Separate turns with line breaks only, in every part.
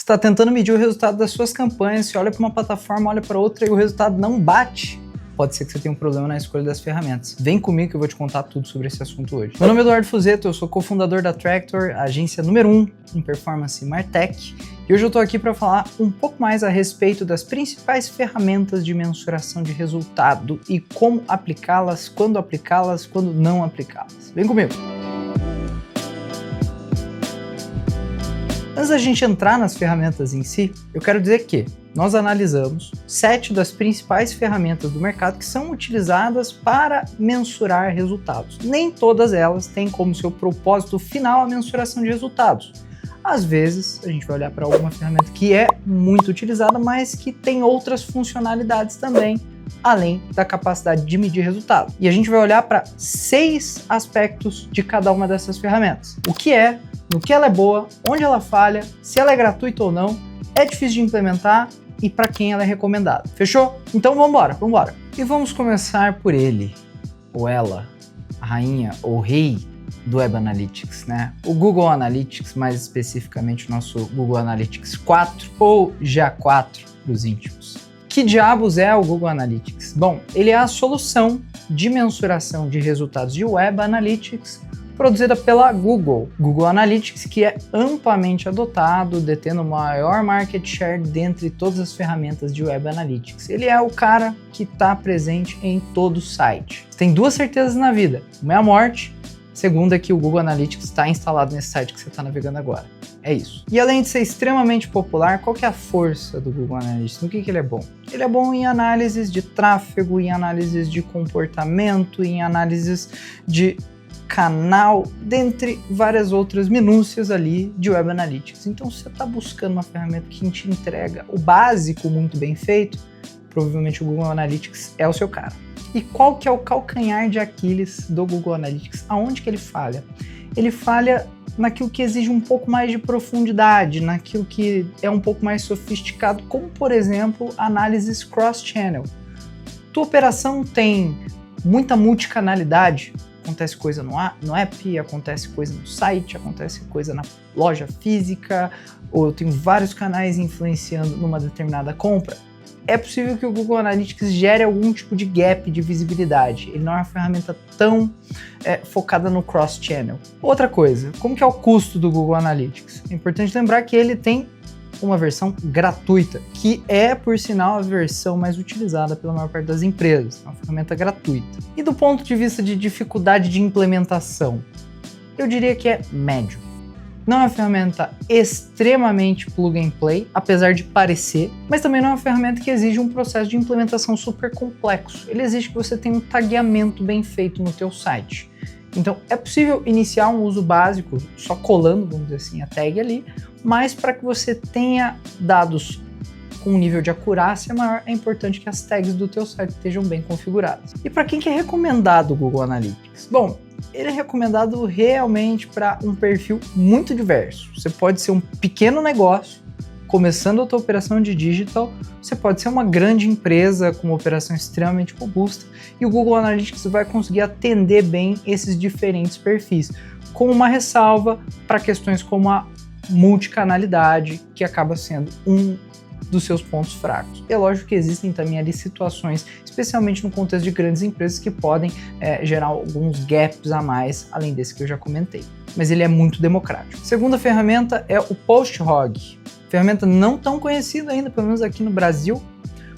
está tentando medir o resultado das suas campanhas, você olha para uma plataforma, olha para outra e o resultado não bate, pode ser que você tenha um problema na escolha das ferramentas. Vem comigo que eu vou te contar tudo sobre esse assunto hoje. Meu nome é Eduardo Fuzeto, eu sou cofundador da Tractor, a agência número 1 em performance Martech, e hoje eu estou aqui para falar um pouco mais a respeito das principais ferramentas de mensuração de resultado e como aplicá-las, quando não aplicá-las. Vem comigo! Antes da gente entrar nas ferramentas em si, eu quero dizer que nós analisamos 7 das principais ferramentas do mercado que são utilizadas para mensurar resultados. Nem todas elas têm como seu propósito final a mensuração de resultados. Às vezes, a gente vai olhar para alguma ferramenta que é muito utilizada, mas que tem outras funcionalidades também, além da capacidade de medir resultado. E a gente vai olhar para 6 aspectos de cada uma dessas ferramentas. O que é, no que ela é boa, onde ela falha, se ela é gratuita ou não, é difícil de implementar e para quem ela é recomendada. Fechou? Então vambora. E vamos começar por ele, ou ela, a rainha ou rei do Web Analytics, né? O Google Analytics, mais especificamente o nosso Google Analytics 4 ou GA4 para os íntimos. Que diabos é o Google Analytics? Bom, ele é a solução de mensuração de resultados de Web Analytics produzida pela Google Analytics, que é amplamente adotado, detendo o maior market share dentre todas as ferramentas de Web Analytics. Ele é o cara que está presente em todo o site. Você tem 2 certezas na vida, uma é a morte, segunda é que o Google Analytics está instalado nesse site que você está navegando agora. É isso. E além de ser extremamente popular, qual que é a força do Google Analytics? No que ele é bom? Ele é bom em análises de tráfego, em análises de comportamento, em análises de canal, dentre várias outras minúcias ali de Web Analytics. Então, se você está buscando uma ferramenta que te entrega o básico muito bem feito, provavelmente o Google Analytics é o seu cara. E qual que é o calcanhar de Aquiles do Google Analytics? Aonde que ele falha? Ele falha naquilo que exige um pouco mais de profundidade, naquilo que é um pouco mais sofisticado, como, por exemplo, análises cross-channel. Tua operação tem muita multicanalidade, acontece coisa no app, acontece coisa no site, acontece coisa na loja física, ou eu tenho vários canais influenciando numa determinada compra. É possível que o Google Analytics gere algum tipo de gap de visibilidade. Ele não é uma ferramenta tão focada no cross-channel. Outra coisa, como que é o custo do Google Analytics? É importante lembrar que ele tem uma versão gratuita, que é, por sinal, a versão mais utilizada pela maior parte das empresas. É uma ferramenta gratuita. E do ponto de vista de dificuldade de implementação, eu diria que é médio. Não é uma ferramenta extremamente plug and play, apesar de parecer, mas também não é uma ferramenta que exige um processo de implementação super complexo. Ele exige que você tenha um tagueamento bem feito no teu site. Então, é possível iniciar um uso básico, só colando, vamos dizer assim, a tag ali, mas para que você tenha dados com um nível de acurácia maior, é importante que as tags do teu site estejam bem configuradas. E para quem que é recomendado o Google Analytics? Bom, ele é recomendado realmente para um perfil muito diverso. Você pode ser um pequeno negócio, começando a tua operação de digital, você pode ser uma grande empresa com uma operação extremamente robusta e o Google Analytics vai conseguir atender bem esses diferentes perfis, com uma ressalva para questões como a multicanalidade, que acaba sendo um dos seus pontos fracos. É lógico que existem também ali situações, especialmente no contexto de grandes empresas, que podem gerar alguns gaps a mais, além desse que eu já comentei. Mas ele é muito democrático. A segunda ferramenta é o PostHog. Ferramenta não tão conhecida ainda, pelo menos aqui no Brasil.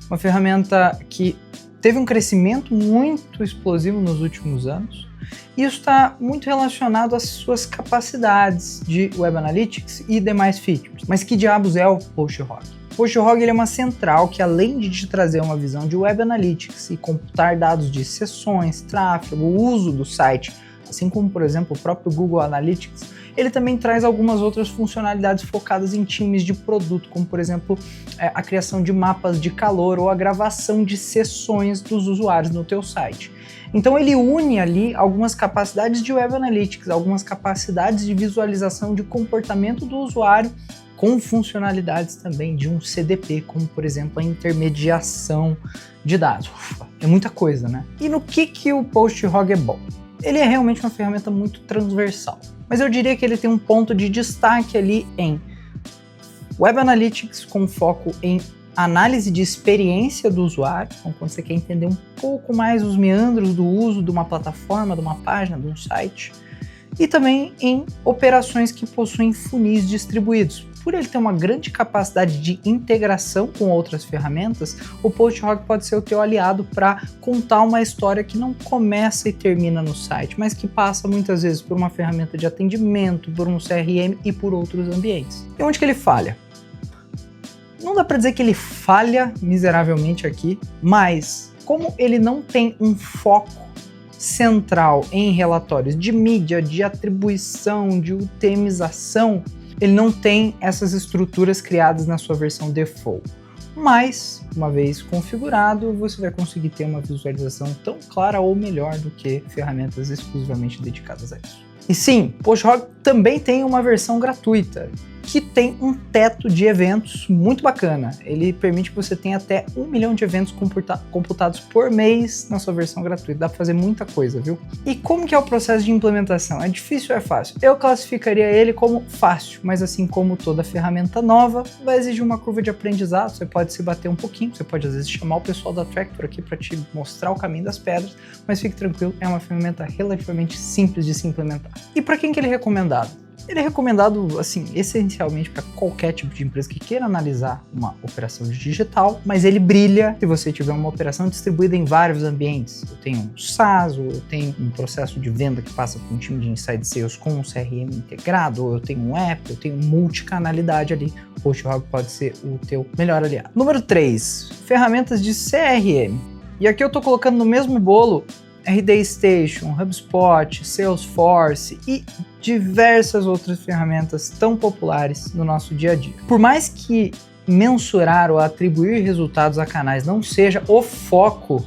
Uma ferramenta que teve um crescimento muito explosivo nos últimos anos. E isso está muito relacionado às suas capacidades de Web Analytics e demais features. Mas que diabos é o PostHog? O PostHog ele é uma central que, além de te trazer uma visão de Web Analytics e computar dados de sessões, tráfego, uso do site, assim como, por exemplo, o próprio Google Analytics, ele também traz algumas outras funcionalidades focadas em times de produto, como, por exemplo, a criação de mapas de calor ou a gravação de sessões dos usuários no teu site. Então ele une ali algumas capacidades de Web Analytics, algumas capacidades de visualização de comportamento do usuário, com funcionalidades também de um CDP, como, por exemplo, a intermediação de dados. Ufa, é muita coisa, né? E no que o PostHog é bom? Ele é realmente uma ferramenta muito transversal, mas eu diria que ele tem um ponto de destaque ali em Web Analytics com foco em análise de experiência do usuário, então quando você quer entender um pouco mais os meandros do uso de uma plataforma, de uma página, de um site, e também em operações que possuem funis distribuídos. Por ele ter uma grande capacidade de integração com outras ferramentas, o PostHog pode ser o teu aliado para contar uma história que não começa e termina no site, mas que passa muitas vezes por uma ferramenta de atendimento, por um CRM e por outros ambientes. E onde que ele falha? Não dá para dizer que ele falha miseravelmente aqui, mas como ele não tem um foco central em relatórios de mídia, de atribuição, de utemização, ele não tem essas estruturas criadas na sua versão default. Mas, uma vez configurado, você vai conseguir ter uma visualização tão clara ou melhor do que ferramentas exclusivamente dedicadas a isso. E sim, PostHog também tem uma versão gratuita, que tem um teto de eventos muito bacana. Ele permite que você tenha até 1 milhão de eventos computados por mês na sua versão gratuita. Dá para fazer muita coisa, viu? E como que é o processo de implementação? É difícil ou é fácil? Eu classificaria ele como fácil, mas assim como toda ferramenta nova, vai exigir uma curva de aprendizado. Você pode se bater um pouquinho, você pode às vezes chamar o pessoal da Tractor aqui para te mostrar o caminho das pedras, mas fique tranquilo, é uma ferramenta relativamente simples de se implementar. E para quem que ele é recomendado? Ele é recomendado, assim, essencialmente para qualquer tipo de empresa que queira analisar uma operação digital, mas ele brilha se você tiver uma operação distribuída em vários ambientes. Eu tenho um SaaS, ou eu tenho um processo de venda que passa por um time de inside sales com um CRM integrado, ou eu tenho um app, eu tenho multicanalidade ali. O PostHog pode ser o teu melhor aliado. Número 3, ferramentas de CRM. E aqui eu estou colocando no mesmo bolo RD Station, HubSpot, Salesforce e diversas outras ferramentas tão populares no nosso dia a dia. Por mais que mensurar ou atribuir resultados a canais não seja o foco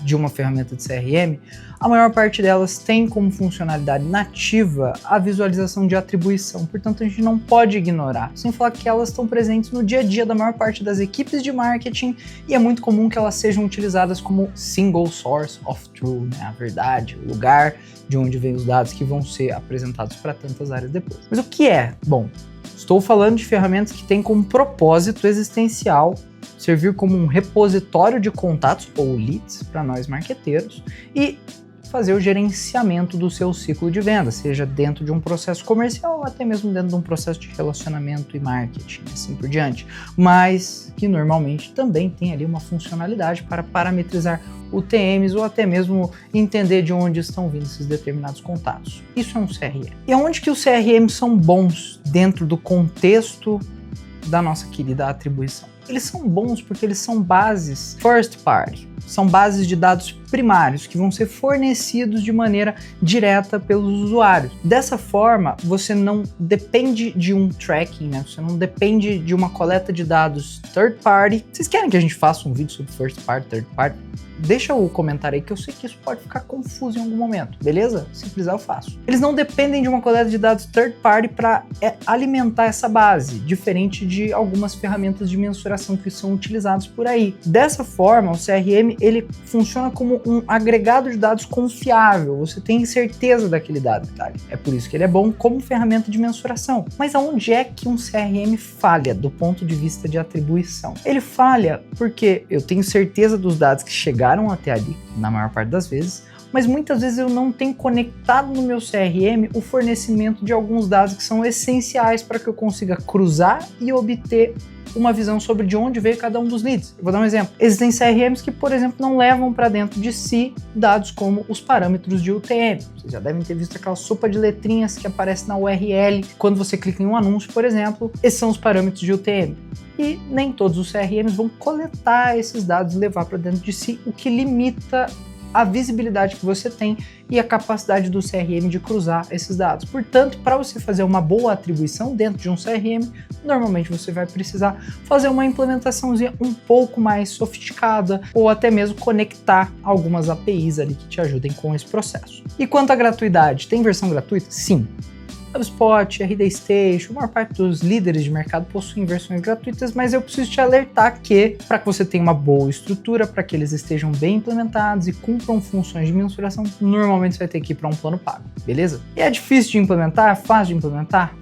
de uma ferramenta de CRM, a maior parte delas tem como funcionalidade nativa a visualização de atribuição, portanto a gente não pode ignorar, sem falar que elas estão presentes no dia a dia da maior parte das equipes de marketing e é muito comum que elas sejam utilizadas como single source of truth, né? A verdade, o lugar de onde vêm os dados que vão ser apresentados para tantas áreas depois. Mas o que é? Bom, estou falando de ferramentas que têm como propósito existencial servir como um repositório de contatos ou leads para nós marqueteiros e fazer o gerenciamento do seu ciclo de venda, seja dentro de um processo comercial ou até mesmo dentro de um processo de relacionamento e marketing, assim por diante, mas que normalmente também tem ali uma funcionalidade para parametrizar UTMs ou até mesmo entender de onde estão vindo esses determinados contatos. Isso é um CRM. E aonde que os CRMs são bons dentro do contexto da nossa querida atribuição? Eles são bons porque eles são bases first party, são bases de dados primários que vão ser fornecidos de maneira direta pelos usuários. Dessa forma, você não depende de um tracking, né? Você não depende de uma coleta de dados third party. Vocês querem que a gente faça um vídeo sobre first party, third party? Deixa o comentário aí que eu sei que isso pode ficar confuso em algum momento, beleza? Se precisar eu faço. Eles não dependem de uma coleta de dados third party para alimentar essa base, diferente de algumas ferramentas de mensuração que são utilizadas por aí. Dessa forma, o CRM ele funciona como um agregado de dados confiável, você tem certeza daquele dado, tá? É por isso que ele é bom como ferramenta de mensuração. Mas aonde é que um CRM falha do ponto de vista de atribuição? Ele falha porque eu tenho certeza dos dados que chegaram até ali, na maior parte das vezes, mas muitas vezes eu não tenho conectado no meu CRM o fornecimento de alguns dados que são essenciais para que eu consiga cruzar e obter uma visão sobre de onde veio cada um dos leads. Eu vou dar um exemplo. Existem CRMs que, por exemplo, não levam para dentro de si dados como os parâmetros de UTM. Vocês já devem ter visto aquela sopa de letrinhas que aparece na URL quando você clica em um anúncio, por exemplo. Esses são os parâmetros de UTM. E nem todos os CRMs vão coletar esses dados e levar para dentro de si, o que limita a visibilidade que você tem e a capacidade do CRM de cruzar esses dados. Portanto, para você fazer uma boa atribuição dentro de um CRM, normalmente você vai precisar fazer uma implementaçãozinha um pouco mais sofisticada ou até mesmo conectar algumas APIs ali que te ajudem com esse processo. E quanto à gratuidade, tem versão gratuita? Sim. HubSpot, RD Station, a maior parte dos líderes de mercado possuem versões gratuitas, mas eu preciso te alertar que, para que você tenha uma boa estrutura, para que eles estejam bem implementados e cumpram funções de mensuração, normalmente você vai ter que ir para um plano pago, beleza? E é difícil de implementar? É fácil de implementar?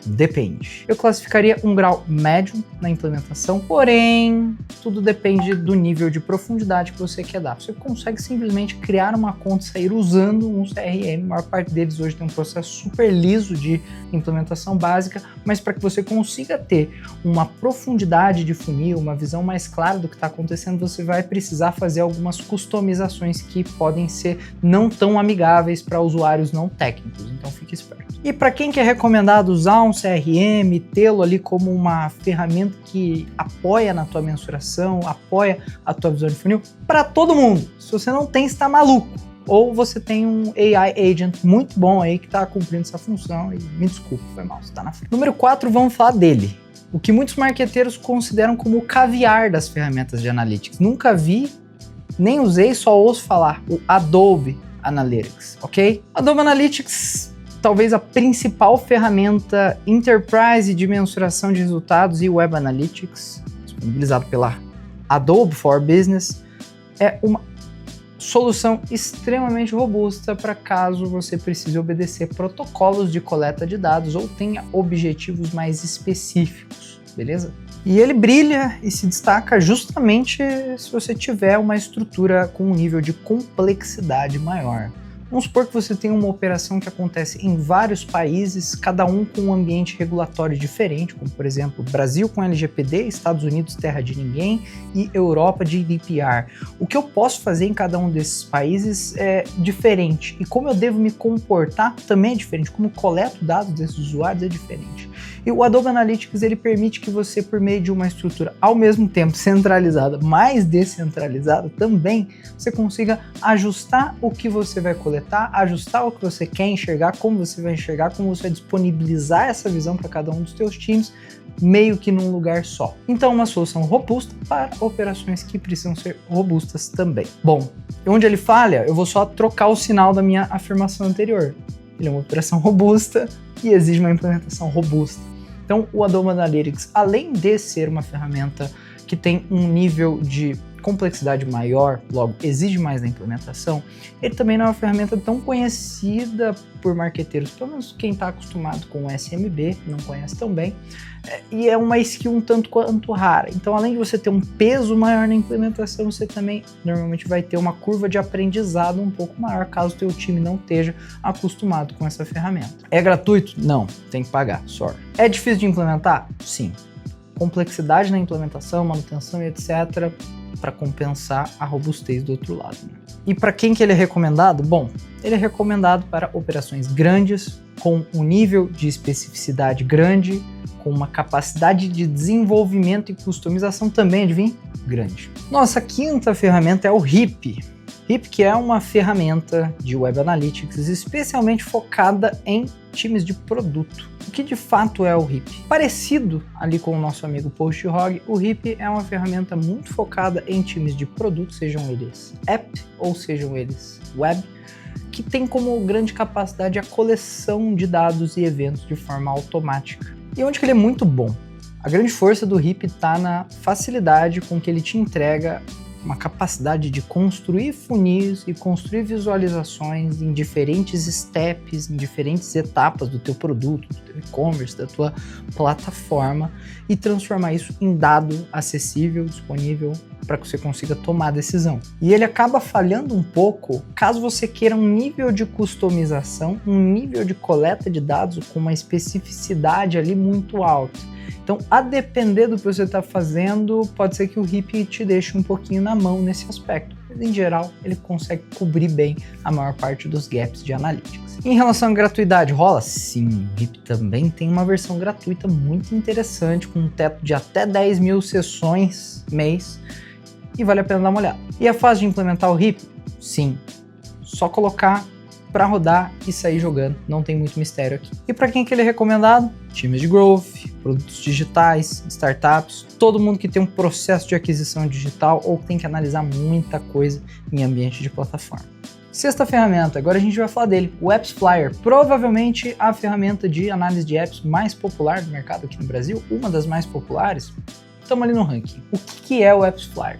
Depende. Eu classificaria um grau médio na implementação, porém, tudo depende do nível de profundidade que você quer dar. Você consegue simplesmente criar uma conta e sair usando um CRM. A maior parte deles hoje tem um processo super liso de implementação básica, mas para que você consiga ter uma profundidade de funil, uma visão mais clara do que está acontecendo, você vai precisar fazer algumas customizações que podem ser não tão amigáveis para usuários não técnicos, então fique esperto. E para quem que é recomendado usar um CRM, tê-lo ali como uma ferramenta que apoia na tua mensuração, apoia a tua visão de funil, para todo mundo. Se você não tem, você está maluco. Ou você tem um AI agent muito bom aí que está cumprindo essa função e me desculpe, foi mal, você está na frente. Número 4, vamos falar dele. O que muitos marqueteiros consideram como o caviar das ferramentas de analytics. Nunca vi, nem usei, só ouço falar. O Adobe Analytics, ok? Adobe Analytics, talvez a principal ferramenta enterprise de mensuração de resultados e Web Analytics, disponibilizado pela Adobe for Business, é uma solução extremamente robusta para caso você precise obedecer protocolos de coleta de dados ou tenha objetivos mais específicos, beleza? E ele brilha e se destaca justamente se você tiver uma estrutura com um nível de complexidade maior. Vamos supor que você tem uma operação que acontece em vários países, cada um com um ambiente regulatório diferente, como por exemplo, Brasil com LGPD, Estados Unidos terra de ninguém e Europa de GDPR. O que eu posso fazer em cada um desses países é diferente e como eu devo me comportar também é diferente, como eu coleto dados desses usuários é diferente. E o Adobe Analytics ele permite que você, por meio de uma estrutura ao mesmo tempo centralizada, mais descentralizada também, você consiga ajustar o que você vai coletar, ajustar o que você quer enxergar, como você vai enxergar, como você vai disponibilizar essa visão para cada um dos teus times, meio que num lugar só. Então, uma solução robusta para operações que precisam ser robustas também. Bom, onde ele falha, eu vou só trocar o sinal da minha afirmação anterior. Ele é uma operação robusta e exige uma implementação robusta. Então, o Adobe Analytics, além de ser uma ferramenta que tem um nível de complexidade maior, logo exige mais da implementação, ele também não é uma ferramenta tão conhecida por marqueteiros, pelo menos quem está acostumado com o SMB não conhece tão bem, e é uma skill um tanto quanto rara. Então, além de você ter um peso maior na implementação, você também normalmente vai ter uma curva de aprendizado um pouco maior, caso o teu time não esteja acostumado com essa ferramenta. É gratuito? Não, tem que pagar, sorry. É difícil de implementar? Sim. Complexidade na implementação, manutenção e etc., para compensar a robustez do outro lado. E para quem que ele é recomendado? Bom, ele é recomendado para operações grandes, com um nível de especificidade grande, com uma capacidade de desenvolvimento e customização também, adivinha? Grande. Nossa quinta ferramenta é o HIP. HIP, que é uma ferramenta de Web Analytics especialmente focada em times de produto. O que de fato é o HIP? Parecido ali com o nosso amigo PostHog, o HIP é uma ferramenta muito focada em times de produto, sejam eles app ou sejam eles web, que tem como grande capacidade a coleção de dados e eventos de forma automática. E onde que ele é muito bom? A grande força do HIP está na facilidade com que ele te entrega uma capacidade de construir funis e construir visualizações em diferentes steps, em diferentes etapas do teu produto, do teu e-commerce, da tua plataforma e transformar isso em dado acessível, disponível para que você consiga tomar a decisão. E ele acaba falhando um pouco caso você queira um nível de customização, um nível de coleta de dados com uma especificidade ali muito alta. Então, a depender do que você está fazendo, pode ser que o HIP te deixe um pouquinho na mão nesse aspecto. Mas, em geral, ele consegue cobrir bem a maior parte dos gaps de analytics. Em relação à gratuidade, rola? Sim, o HIP também tem uma versão gratuita muito interessante, com um teto de até 10 mil sessões mês, e vale a pena dar uma olhada. E é fácil de implementar o HIP? Sim, só colocar para rodar e sair jogando, não tem muito mistério aqui. E para quem que ele é recomendado? Times de growth, produtos digitais, startups, todo mundo que tem um processo de aquisição digital ou tem que analisar muita coisa em ambiente de plataforma. Sexta ferramenta, agora a gente vai falar dele, o AppsFlyer, provavelmente a ferramenta de análise de apps mais popular do mercado aqui no Brasil, uma das mais populares, estamos ali no ranking. O que é o AppsFlyer?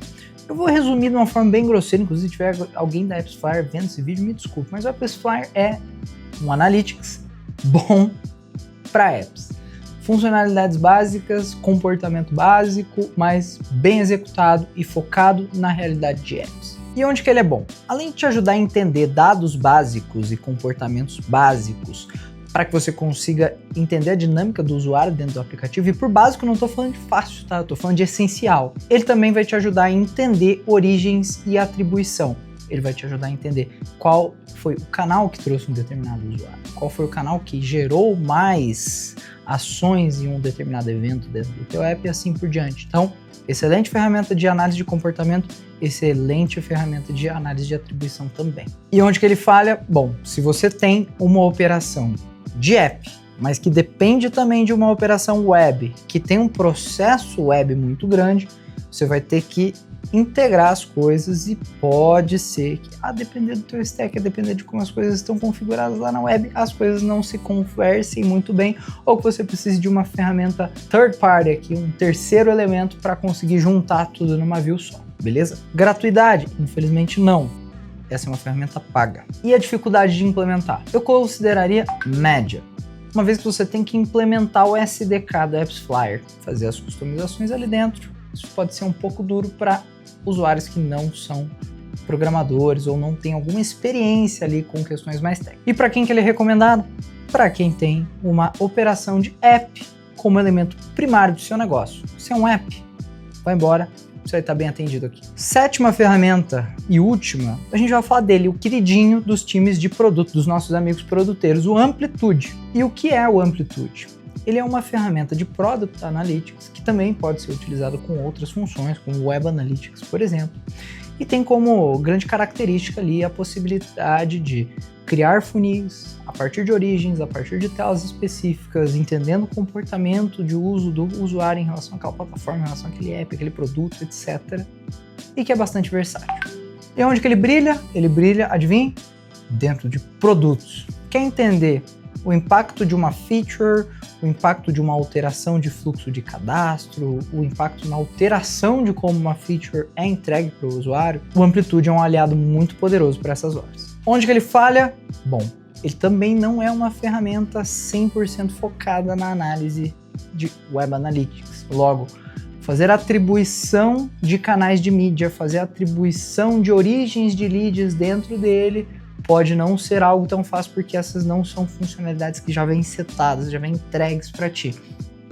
Eu vou resumir de uma forma bem grosseira, inclusive se tiver alguém da AppsFlyer vendo esse vídeo, me desculpe, mas o AppsFlyer é um analytics bom para apps. Funcionalidades básicas, comportamento básico, mas bem executado e focado na realidade de apps. E onde que ele é bom? Além de te ajudar a entender dados básicos e comportamentos básicos, para que você consiga entender a dinâmica do usuário dentro do aplicativo, e por básico não estou falando de fácil, tá? Eu estou falando de essencial. Ele também vai te ajudar a entender origens e atribuição. Ele vai te ajudar a entender qual foi o canal que trouxe um determinado usuário, qual foi o canal que gerou mais ações em um determinado evento dentro do teu app e assim por diante. Então, excelente ferramenta de análise de comportamento, excelente ferramenta de análise de atribuição também. E onde que ele falha? Bom, se você tem uma operação de app, mas que depende também de uma operação web, que tem um processo web muito grande, você vai ter que integrar as coisas e pode ser que, a depender do teu stack, a depender de como as coisas estão configuradas lá na web, as coisas não se conversem muito bem, ou que você precise de uma ferramenta third party aqui, um terceiro elemento para conseguir juntar tudo numa view só, beleza? Gratuidade? Infelizmente não. Essa é uma ferramenta paga. E a dificuldade de implementar? Eu consideraria média. Uma vez que você tem que implementar o SDK do AppsFlyer, fazer as customizações ali dentro, isso pode ser um pouco duro para usuários que não são programadores ou não têm alguma experiência ali com questões mais técnicas. E para quem que ele é recomendado? Para quem tem uma operação de app como elemento primário do seu negócio. Se é um app, vai embora, você vai estar bem atendido aqui. Sétima ferramenta e última, a gente vai falar dele, o queridinho dos times de produto, dos nossos amigos produteiros, o Amplitude. E o que é o Amplitude? Ele é uma ferramenta de Product Analytics que também pode ser utilizado com outras funções, como Web Analytics, por exemplo. E tem como grande característica ali a possibilidade de criar funis a partir de origens, a partir de telas específicas, entendendo o comportamento de uso do usuário em relação àquela plataforma, em relação àquele app, aquele produto, etc. E que é bastante versátil. E onde que ele brilha? Ele brilha, adivinha? Dentro de produtos. Quer entender o impacto de uma feature, o impacto de uma alteração de fluxo de cadastro, o impacto na alteração de como uma feature é entregue para o usuário, o Amplitude é um aliado muito poderoso para essas horas. Onde que ele falha? Bom, ele também não é uma ferramenta 100% focada na análise de Web Analytics. Logo, fazer atribuição de canais de mídia, fazer atribuição de origens de leads dentro dele pode não ser algo tão fácil, porque essas não são funcionalidades que já vêm setadas, já vêm entregues para ti.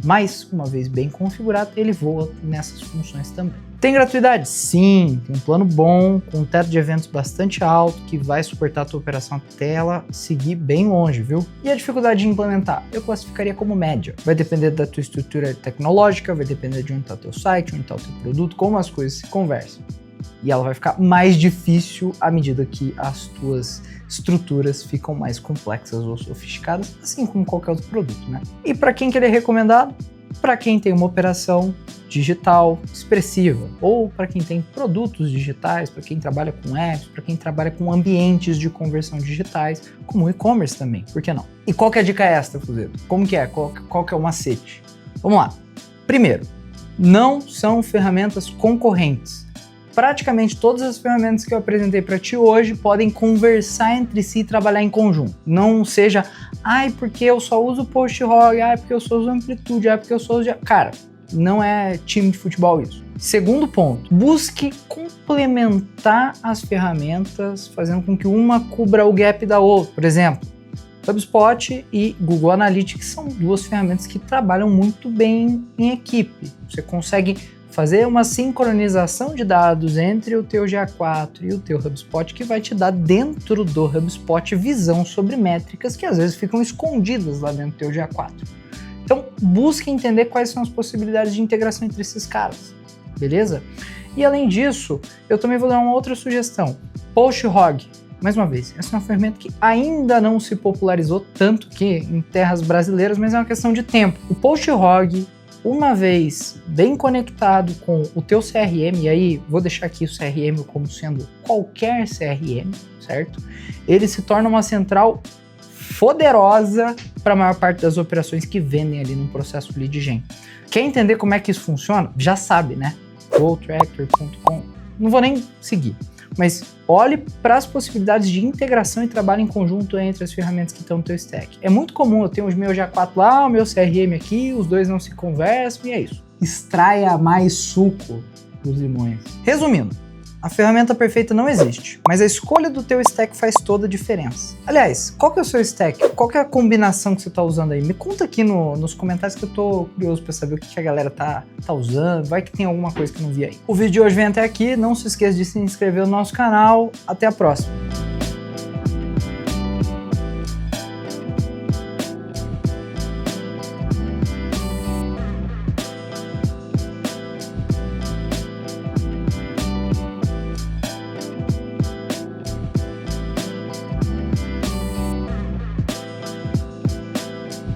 Mas, uma vez bem configurado, ele voa nessas funções também. Tem gratuidade? Sim, tem um plano bom, com um teto de eventos bastante alto, que vai suportar a tua operação até ela seguir bem longe, viu? E a dificuldade de implementar? Eu classificaria como média. Vai depender da tua estrutura tecnológica, vai depender de onde está o teu site, onde está o teu produto, como as coisas se conversam. E ela vai ficar mais difícil à medida que as tuas estruturas ficam mais complexas ou sofisticadas, assim como qualquer outro produto, né? E para quem que ele é recomendado? Para quem tem uma operação digital expressiva, ou para quem tem produtos digitais, para quem trabalha com apps, para quem trabalha com ambientes de conversão digitais, como e-commerce também, por que não? E qual que é a dica extra, Fuzeto? Como que é? Qual que é o macete? Vamos lá. Primeiro, não são ferramentas concorrentes. Praticamente todas as ferramentas que eu apresentei para ti hoje podem conversar entre si e trabalhar em conjunto. Não seja, porque eu só uso PostHog, porque eu só uso Amplitude, porque eu só uso... Cara, não é time de futebol isso. Segundo ponto, busque complementar as ferramentas, fazendo com que uma cubra o gap da outra. Por exemplo, HubSpot e Google Analytics são duas ferramentas que trabalham muito bem em equipe. Você consegue fazer uma sincronização de dados entre o teu GA4 e o teu HubSpot, que vai te dar dentro do HubSpot visão sobre métricas que às vezes ficam escondidas lá dentro do teu GA4. Então, busque entender quais são as possibilidades de integração entre esses caras, beleza? E além disso, eu também vou dar uma outra sugestão. PostHog, mais uma vez, essa é uma ferramenta que ainda não se popularizou tanto que em terras brasileiras, mas é uma questão de tempo. O PostHog, uma vez bem conectado com o teu CRM, e aí vou deixar aqui o CRM como sendo qualquer CRM, certo? Ele se torna uma central poderosa para a maior parte das operações que vendem ali no processo lead gen. Quer entender como é que isso funciona? Já sabe, né? GoTractor.com. Não vou nem seguir. mas olhe para as possibilidades de integração e trabalho em conjunto entre as ferramentas que estão no teu stack. É muito comum, eu tenho os meus GA4 lá, o meu CRM aqui, os dois não se conversam e é isso. Extraia mais suco dos limões. Resumindo, a ferramenta perfeita não existe, mas a escolha do teu stack faz toda a diferença. Aliás, qual que é o seu stack? Qual que é a combinação que você está usando aí? Me conta aqui nos comentários que eu tô curioso para saber o que a galera tá usando, vai que tem alguma coisa que eu não vi aí. O vídeo de hoje vem até aqui, não se esqueça de se inscrever no nosso canal, até a próxima!